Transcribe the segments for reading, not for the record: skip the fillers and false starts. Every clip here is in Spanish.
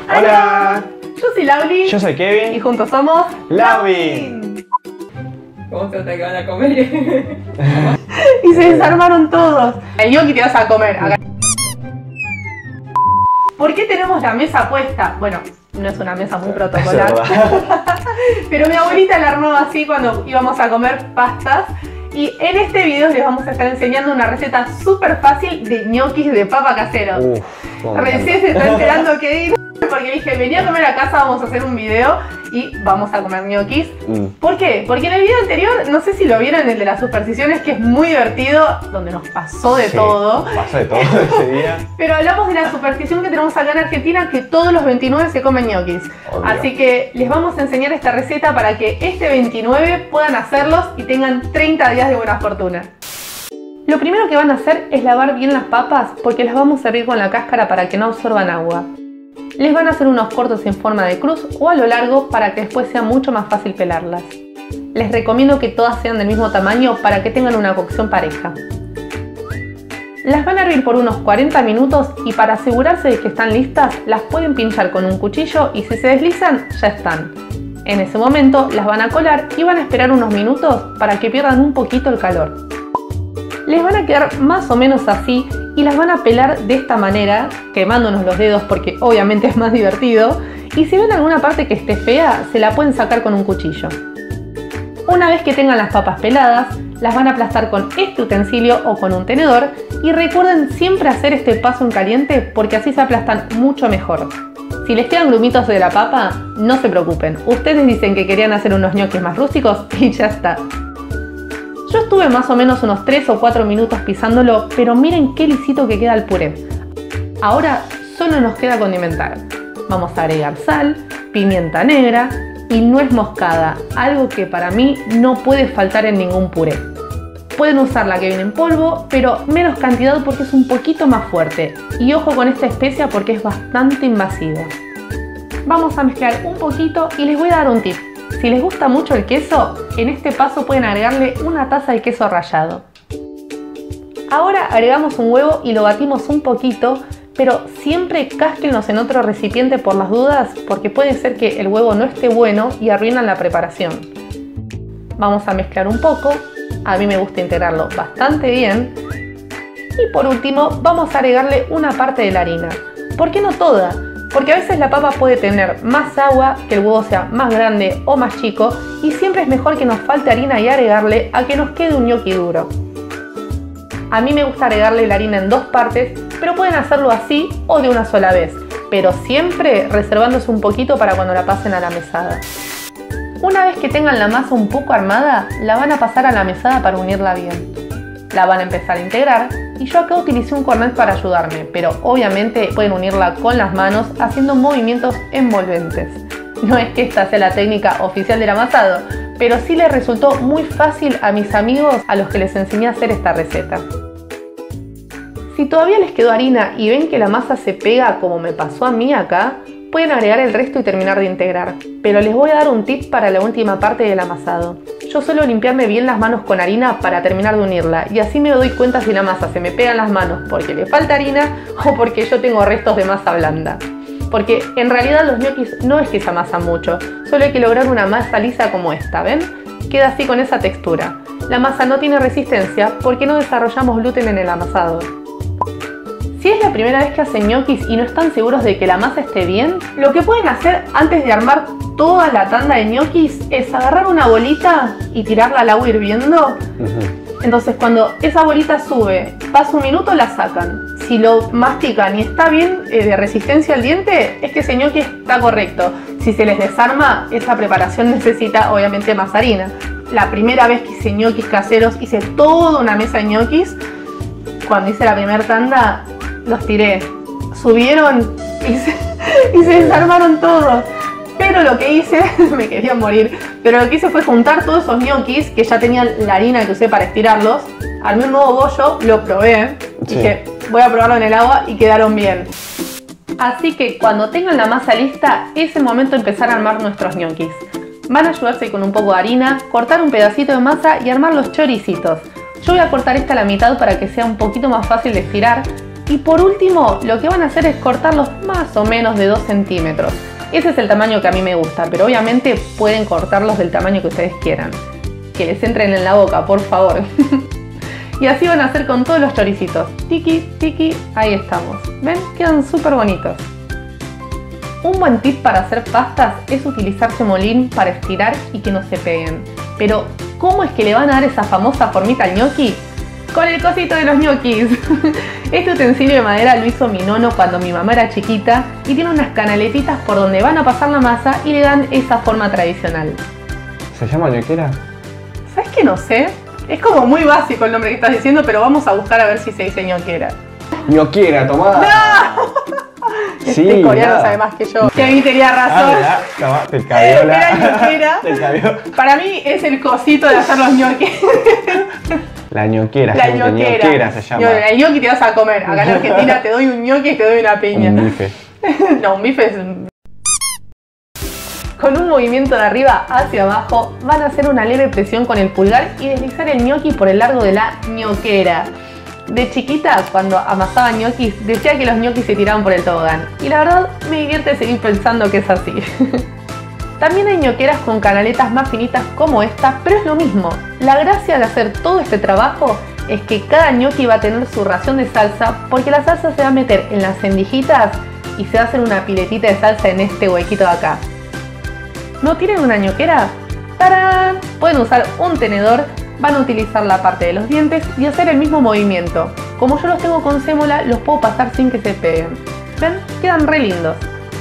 Hola. Yo soy Lauli. Yo soy Kevin. Y juntos somos Laubin. ¿Cómo se te van a comer? Y se desarmaron todos. El gnocchi te vas a comer acá. ¿Por qué tenemos la mesa puesta? Bueno, no es una mesa muy protocolar. Pero mi abuelita la armó así cuando íbamos a comer pastas. Y en este video les vamos a estar enseñando una receta súper fácil de ñoquis de papa casero. Recién se está enterando Kevin porque dije, vení a comer a casa, vamos a hacer un video y vamos a comer ñoquis. ¿Por qué? Porque en el video anterior, no sé si lo vieron, el de las supersticiones, que es muy divertido, donde nos pasó de todo. Pasó de todo ese día. Pero hablamos de la superstición que tenemos acá en Argentina, que todos los 29 se comen ñoquis. Obvio. Así que les vamos a enseñar esta receta para que este 29 puedan hacerlos y tengan 30 días de buena fortuna. Lo primero que van a hacer es lavar bien las papas porque las vamos a hervir con la cáscara para que no absorban agua. Les van a hacer unos cortes en forma de cruz o a lo largo para que después sea mucho más fácil pelarlas. Les recomiendo que todas sean del mismo tamaño para que tengan una cocción pareja. Las van a hervir por unos 40 minutos y para asegurarse de que están listas, las pueden pinchar con un cuchillo y si se deslizan, ya están. En ese momento las van a colar y van a esperar unos minutos para que pierdan un poquito el calor. Les van a quedar más o menos así y las van a pelar de esta manera, quemándonos los dedos porque obviamente es más divertido. Y si ven alguna parte que esté fea, se la pueden sacar con un cuchillo. Una vez que tengan las papas peladas, las van a aplastar con este utensilio o con un tenedor. Y recuerden siempre hacer este paso en caliente porque así se aplastan mucho mejor. Si les quedan grumitos de la papa, no se preocupen. Ustedes dicen que querían hacer unos ñoquis más rústicos y ya está. Yo estuve más o menos unos 3 o 4 minutos pisándolo, pero miren qué lisito que queda el puré. Ahora solo nos queda condimentar. Vamos a agregar sal, pimienta negra y nuez moscada, algo que para mí no puede faltar en ningún puré. Pueden usar la que viene en polvo, pero menos cantidad porque es un poquito más fuerte. Y ojo con esta especia porque es bastante invasiva. Vamos a mezclar un poquito y les voy a dar un tip. Si les gusta mucho el queso, en este paso pueden agregarle una taza de queso rallado. Ahora agregamos un huevo y lo batimos un poquito, pero siempre cásquenlos en otro recipiente por las dudas, porque puede ser que el huevo no esté bueno y arruinan la preparación. Vamos a mezclar un poco, a mí me gusta integrarlo bastante bien. Y por último vamos a agregarle una parte de la harina. ¿Por qué no toda? Porque a veces la papa puede tener más agua, que el huevo sea más grande o más chico y siempre es mejor que nos falte harina y agregarle a que nos quede un ñoqui duro. A mí me gusta agregarle la harina en 2 partes, pero pueden hacerlo así o de una sola vez, pero siempre reservándose un poquito para cuando la pasen a la mesada. Una vez que tengan la masa un poco armada, la van a pasar a la mesada para unirla bien. La van a empezar a integrar y yo acá utilicé un cornet para ayudarme, pero obviamente pueden unirla con las manos haciendo movimientos envolventes. No es que esta sea la técnica oficial del amasado, pero sí les resultó muy fácil a mis amigos a los que les enseñé a hacer esta receta. Si todavía les quedó harina y ven que la masa se pega como me pasó a mí acá, pueden agregar el resto y terminar de integrar. Pero les voy a dar un tip para la última parte del amasado. Yo suelo limpiarme bien las manos con harina para terminar de unirla y así me doy cuenta si la masa se me pega en las manos porque le falta harina o porque yo tengo restos de masa blanda. Porque en realidad los ñoquis no es que se amasan mucho, solo hay que lograr una masa lisa como esta, ¿ven? Queda así con esa textura. La masa no tiene resistencia porque no desarrollamos gluten en el amasado. Si es la primera vez que hacen ñoquis y no están seguros de que la masa esté bien, lo que pueden hacer antes de armar toda la tanda de ñoquis es agarrar una bolita y tirarla al agua hirviendo. Entonces cuando esa bolita sube, pasa un minuto, la sacan. Si lo mastican y está bien de resistencia al diente, es que ese ñoqui está correcto. Si se les desarma, esa preparación necesita obviamente más harina. La primera vez que hice ñoquis caseros, hice toda una mesa de ñoquis. Cuando hice la primera tanda, los tiré. Subieron y se desarmaron todos. Pero lo que hice, me quería morir, pero lo que hice fue juntar todos esos ñoquis que ya tenían la harina que usé para estirarlos. Armé un nuevo bollo, lo probé, dije, voy a probarlo en el agua y quedaron bien. Así que cuando tengan la masa lista, es el momento de empezar a armar nuestros ñoquis. Van a ayudarse con un poco de harina, cortar un pedacito de masa y armar los choricitos. Yo voy a cortar esta a la mitad para que sea un poquito más fácil de estirar. Y por último, lo que van a hacer es cortarlos más o menos de 2 centímetros. Ese es el tamaño que a mí me gusta, pero obviamente pueden cortarlos del tamaño que ustedes quieran. Que les entren en la boca, por favor. Y así van a hacer con todos los choricitos. Tiki, tiki, ahí estamos. ¿Ven? Quedan súper bonitos. Un buen tip para hacer pastas es utilizar semolín para estirar y que no se peguen. Pero, ¿cómo es que le van a dar esa famosa formita al gnocchi? Con el cosito de los ñoquis. Este utensilio de madera lo hizo mi nono cuando mi mamá era chiquita y tiene unas canaletitas por donde van a pasar la masa y le dan esa forma tradicional. ¿Se llama ñoquera? ¿Sabes qué? No sé. Es como muy básico el nombre que estás diciendo, pero vamos a buscar a ver si se dice ñoquera. ¡Ñoquera, tomá! ¡No! Sí, Este coreano nada. sabe más que yo. Que a mí tenía razón. Ah, tomá, te cabió Era ñoquera. Te cabió. Para mí es el cosito de hacer los ñoquis. La ñoquera, La gente, ñoquera se llama. El ñoqui te vas a comer. Acá en Argentina te doy un ñoqui y te doy una piña. Un bife. No, un bife es... Con un movimiento de arriba hacia abajo van a hacer una leve presión con el pulgar y deslizar el ñoqui por el largo de la ñoquera. De chiquita, cuando amasaba ñoquis, decía que los ñoquis se tiraban por el tobogán. Y la verdad, me divierte seguir pensando que es así. También hay ñoqueras con canaletas más finitas como esta, pero es lo mismo. La gracia de hacer todo este trabajo es que cada ñoqui va a tener su ración de salsa, porque la salsa se va a meter en las endijitas y se va a hacer una piletita de salsa en este huequito de acá. ¿No tienen una ñoquera? ¡Tarán! Pueden usar un tenedor, van a utilizar la parte de los dientes y hacer el mismo movimiento. Como yo los tengo con sémola, los puedo pasar sin que se peguen. ¿Ven? Quedan re lindos.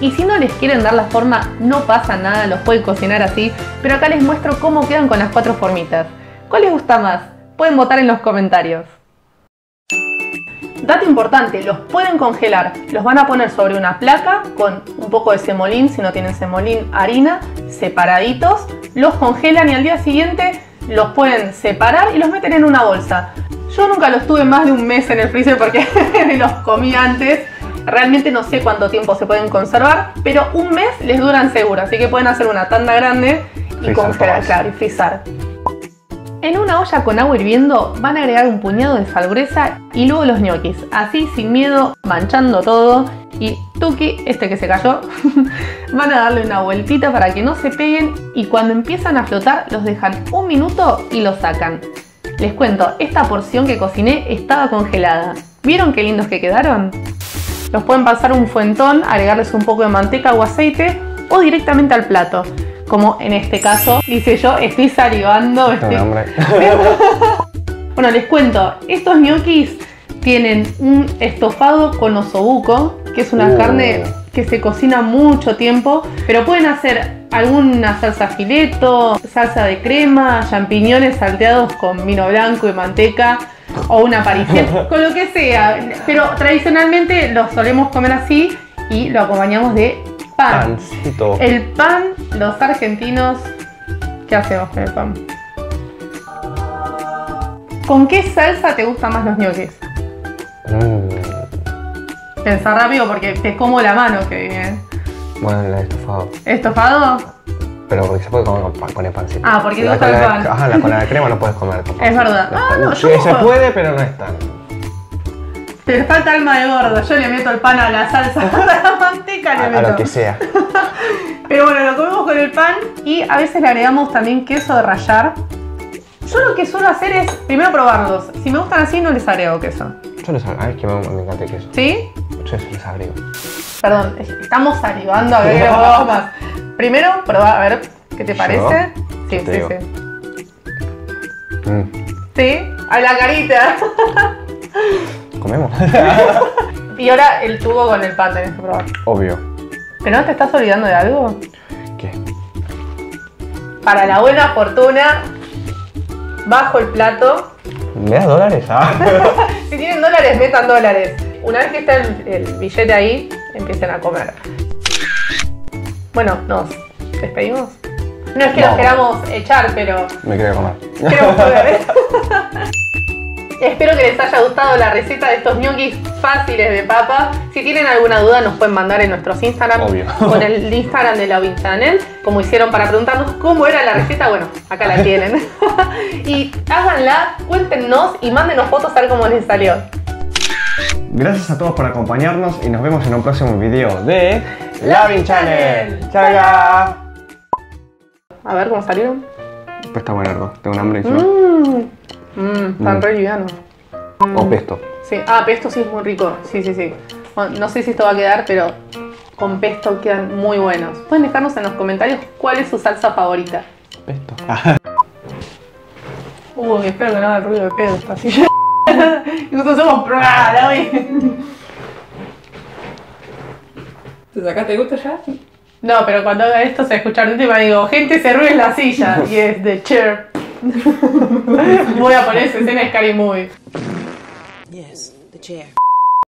Y si no les quieren dar la forma, no pasa nada, los pueden cocinar así, pero acá les muestro cómo quedan con las 4 formitas. ¿Cuál les gusta más? Pueden votar en los comentarios. Dato importante, los pueden congelar. Los van a poner sobre una placa con un poco de semolín, si no tienen semolín, harina, separaditos. Los congelan y al día siguiente los pueden separar y los meten en una bolsa. Yo nunca los tuve más de un mes en el freezer porque los comí antes. Realmente no sé cuánto tiempo se pueden conservar, pero un mes les duran seguro, así que pueden hacer una tanda grande y Frizar congelar, todas. claro, y frizar. En una olla con agua hirviendo van a agregar un puñado de sal gruesa y luego los ñoquis, así sin miedo, manchando todo y tuki, este que se cayó, van a darle una vueltita para que no se peguen y cuando empiezan a flotar los dejan un minuto y los sacan. Les cuento, esta porción que cociné estaba congelada. ¿Vieron qué lindos que quedaron? Los pueden pasar un fuentón, agregarles un poco de manteca o aceite o directamente al plato. Como en este caso, dice yo, estoy salivando. Tengo hambre. Bueno, les cuento, estos ñoquis tienen un estofado con osobuco, que es una carne que se cocina mucho tiempo, pero pueden hacer alguna salsa fileto, salsa de crema, champiñones salteados con vino blanco y manteca, o una parisien, con lo que sea, pero tradicionalmente los solemos comer así y lo acompañamos de pan. Pancito. El pan, los argentinos, ¿qué hacemos con el pan? ¿Con qué salsa te gustan más los ñoquis? Pensá rápido porque te como la mano que viene. Bueno, el estofado. ¿Estofado? Pero porque se puede comer con el pancito. Ah, porque te La gusta con el la- pan. Ajá, con la de crema no puedes comer con pancito. Es verdad. Ah, no, Sí, yo se como- puede, pero no es tan. Te falta alma de gordo. Yo le meto el pan a la salsa, a la manteca le A meto. lo que sea. Pero bueno, lo comemos con el pan y a veces le agregamos también queso de rallar. Yo lo que suelo hacer es primero probarlos. Si me gustan así, no les agrego queso. Yo les agrego. Ay, es que me encanta el queso. ¿Sí? Yo les agrego. Perdón, estamos salivando a ver qué probamos más. Primero, probá, a ver qué te parece. Sí, Te sí, digo. sí. Mm. Sí, a la carita. ¿Comemos? Y ahora el tubo con el pan tenés que probar. Obvio. ¿Pero no te estás olvidando de algo? ¿Qué? Para la buena fortuna, bajo el plato. ¿Me das dólares? Ah. Si tienen dólares, metan dólares. Una vez que está el billete ahí, empiecen a comer. Bueno, nos despedimos. No es que No. nos queramos echar, pero Me quiero comer. queremos comer. Espero que les haya gustado la receta de estos ñoquis fáciles de papa. Si tienen alguna duda nos pueden mandar en nuestros Instagram. Obvio. Con el Instagram de la Ovin Channel. Como hicieron para preguntarnos cómo era la receta, bueno, acá la tienen. Y háganla, cuéntenos y mándenos fotos a ver cómo les salió. Gracias a todos por acompañarnos y nos vemos en un próximo video de Loving Channel. ¡Chao! A ver cómo salieron. Está buenardo, tengo un hambre encima. Están re livianos. O pesto. Sí, pesto sí es muy rico. Sí. Bueno, no sé si esto va a quedar, pero con pesto quedan muy buenos. Pueden dejarnos en los comentarios cuál es su salsa favorita. Pesto. Uy, espero que no haga ruido de pedo esta silla. Nosotros somos probada hoy. ¿Te sacaste gusto ya? No, pero cuando haga esto se va a escuchar de última digo, gente se rueda en la silla. Y es The Chair. Voy a poner esa escena Scary Movie. Yes, the chair.